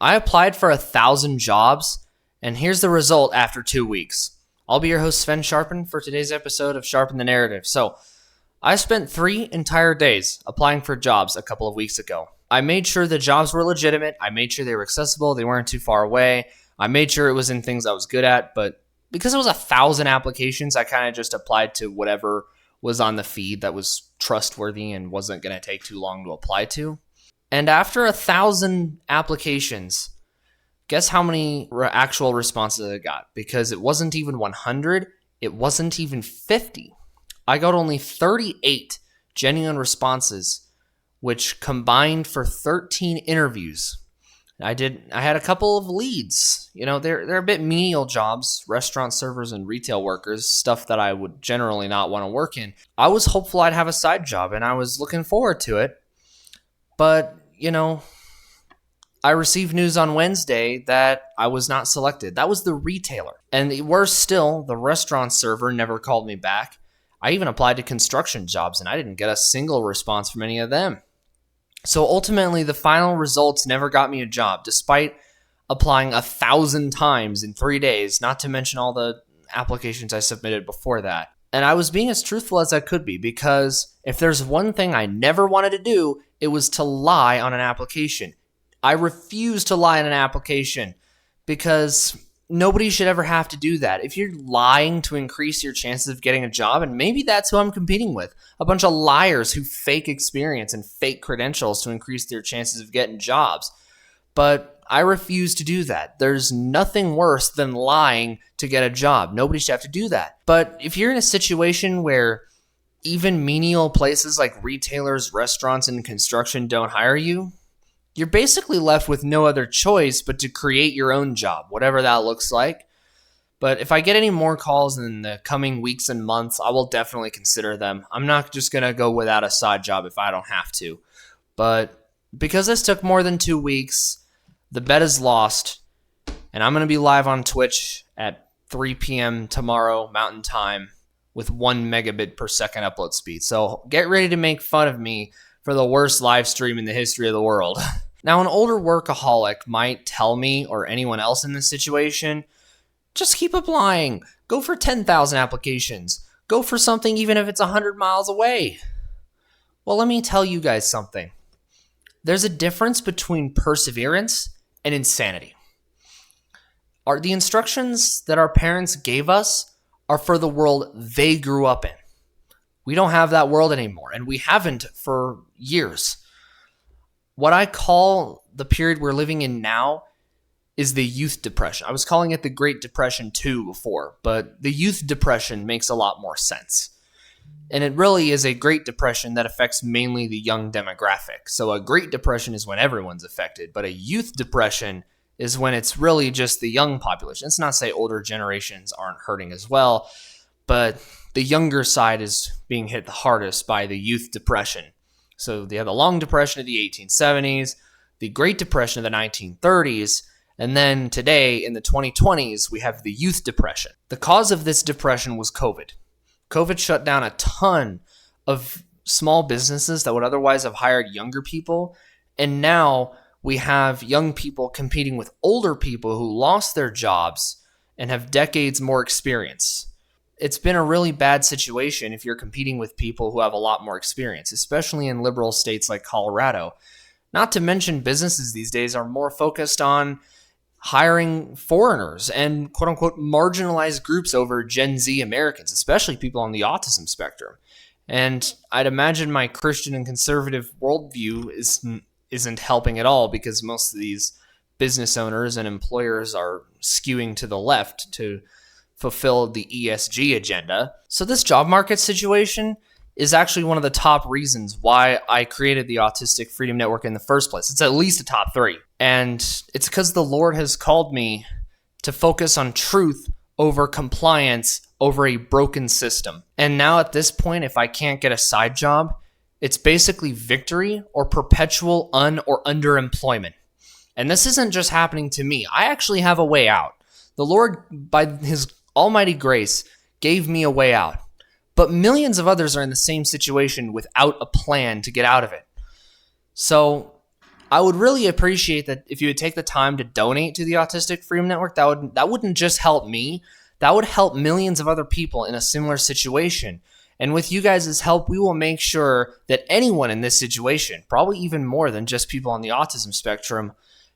I applied for 1,000 jobs, and here's the result after 2 weeks. I'll be your host, Sven Sharpen, for today's episode of Sharpen the Narrative. So, I spent 3 entire days applying for jobs a couple of weeks ago. I made sure the jobs were legitimate. I made sure they were accessible. They weren't too far away. I made sure it was in things I was good at, but because it was 1,000 applications, I kind of just applied to whatever was on the feed that was trustworthy and wasn't going to take too long to apply to. And after 1,000 applications, guess how many actual responses I got? Because it wasn't even 100, it wasn't even 50. I got only 38 genuine responses, which combined for 13 interviews. I had a couple of leads. You know, they're a bit menial jobs, restaurant servers and retail workers, stuff that I would generally not want to work in. I was hopeful I'd have a side job, and I was looking forward to it. But, you know, I received news on Wednesday that I was not selected. That was the retailer. And worse still, the restaurant server never called me back. I even applied to construction jobs, and I didn't get a single response from any of them. So ultimately, the final results never got me a job, despite applying 1,000 times in 3 days, not to mention all the applications I submitted before that. And I was being as truthful as I could be, because if there's one thing I never wanted to do, it was to lie on an application. I refuse to lie on an application because nobody should ever have to do that. If you're lying to increase your chances of getting a job, and maybe that's who I'm competing with, a bunch of liars who fake experience and fake credentials to increase their chances of getting jobs. But I refuse to do that. There's nothing worse than lying to get a job. Nobody should have to do that. But if you're in a situation where even menial places like retailers, restaurants, and construction don't hire you, you're basically left with no other choice but to create your own job, whatever that looks like. But if I get any more calls in the coming weeks and months, I will definitely consider them. I'm not just going to go without a side job if I don't have to. But because this took more than 2 weeks, the bet is lost, and I'm going to be live on Twitch at 3 p.m. tomorrow Mountain Time with 1 megabit per second upload speed. So get ready to make fun of me for the worst live stream in the history of the world. Now, an older workaholic might tell me, or anyone else in this situation, just keep applying. Go for 10,000 applications. Go for something even if it's 100 miles away. Well, let me tell you guys something. There's a difference between perseverance and insanity. The instructions that our parents gave us are for the world they grew up in. We don't have that world anymore, and we haven't for years. What I call the period we're living in now is the youth depression. I was calling it the Great Depression 2 before, but the youth depression makes a lot more sense. And it really is a Great Depression that affects mainly the young demographic. So a Great Depression is when everyone's affected, but a youth depression is when it's really just the young population. It's not to say older generations aren't hurting as well, but the younger side is being hit the hardest by the youth depression. So they have the Long Depression of the 1870s, the Great Depression of the 1930s, and then today in the 2020s, we have the Youth Depression. The cause of this depression was COVID. COVID shut down a ton of small businesses that would otherwise have hired younger people, and now we have young people competing with older people who lost their jobs and have decades more experience. It's been a really bad situation if you're competing with people who have a lot more experience, especially in liberal states like Colorado. Not to mention businesses these days are more focused on hiring foreigners and quote-unquote marginalized groups over Gen Z Americans, especially people on the autism spectrum. And I'd imagine my Christian and conservative worldview isn't helping at all, because most of these business owners and employers are skewing to the left to fulfill the ESG agenda. So this job market situation is actually one of the top reasons why I created the Autistic Freedom Network in the first place. It's at least a top 3. And it's because the Lord has called me to focus on truth over compliance over a broken system. And now at this point, if I can't get a side job, it's basically victory or perpetual or underemployment. And this isn't just happening to me. I actually have a way out. The Lord, by his almighty grace, gave me a way out. But millions of others are in the same situation without a plan to get out of it. So I would really appreciate that if you would take the time to donate to the Autistic Freedom Network. That wouldn't just help me, that would help millions of other people in a similar situation. And with you guys' help, we will make sure that anyone in this situation, probably even more than just people on the autism spectrum,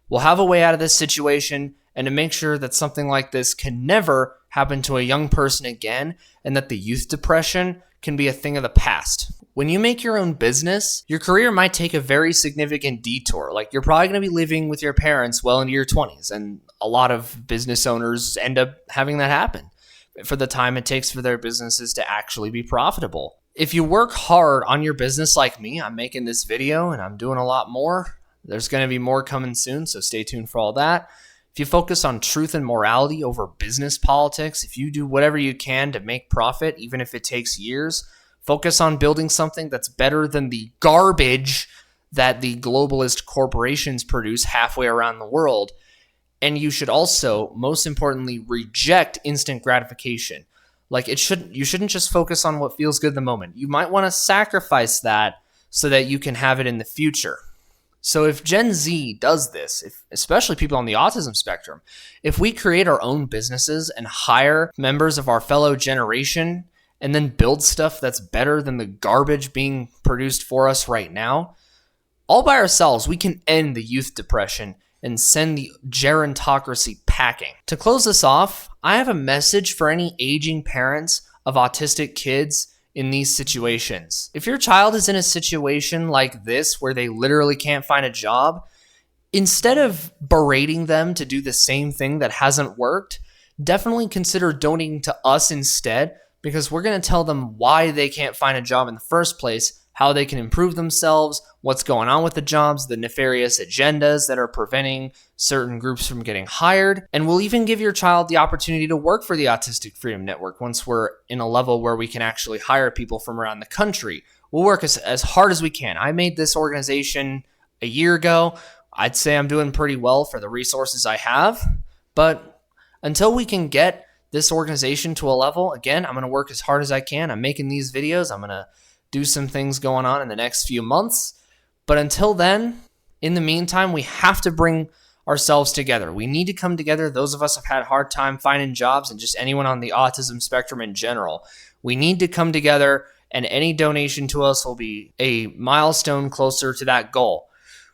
will have a way out of this situation, and to make sure that something like this can never happen to a young person again, and that the youth depression can be a thing of the past. When you make your own business, your career might take a very significant detour. Like, you're probably going to be living with your parents well into your 20s, and a lot of business owners end up having that happen for the time it takes for their businesses to actually be profitable. If you work hard on your business like me, I'm making this video and I'm doing a lot more. There's going to be more coming soon, so stay tuned for all that. If you focus on truth and morality over business politics, if you do whatever you can to make profit, even if it takes years, focus on building something that's better than the garbage that the globalist corporations produce halfway around the world. And you should also, most importantly, reject instant gratification. Like, you shouldn't just focus on what feels good in the moment. You might want to sacrifice that so that you can have it in the future. So if Gen Z does this, especially people on the autism spectrum, if we create our own businesses and hire members of our fellow generation and then build stuff that's better than the garbage being produced for us right now, all by ourselves, we can end the youth depression and send the gerontocracy packing. To close this off, I have a message for any aging parents of autistic kids in these situations. If your child is in a situation like this where they literally can't find a job, instead of berating them to do the same thing that hasn't worked, definitely consider donating to us instead, because we're going to tell them why they can't find a job in the first place, how they can improve themselves, what's going on with the jobs, the nefarious agendas that are preventing certain groups from getting hired. And we'll even give your child the opportunity to work for the Autistic Freedom Network once we're in a level where we can actually hire people from around the country. We'll work as hard as we can. I made this organization a year ago. I'd say I'm doing pretty well for the resources I have. But until we can get this organization to a level, again, I'm going to work as hard as I can. I'm making these videos. I'm going to do some things going on in the next few months. But until then, in the meantime, we have to bring ourselves together. We need to come together. Those of us have had a hard time finding jobs, and just anyone on the autism spectrum in general. We need to come together, and any donation to us will be a milestone closer to that goal.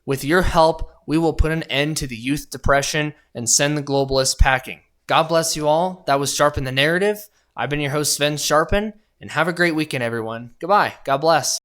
With your help, we will put an end to the youth depression and send the globalists packing. God bless you all. That was Sharpen the Narrative. I've been your host, Sven Sharpen. And have a great weekend, everyone. Goodbye. God bless.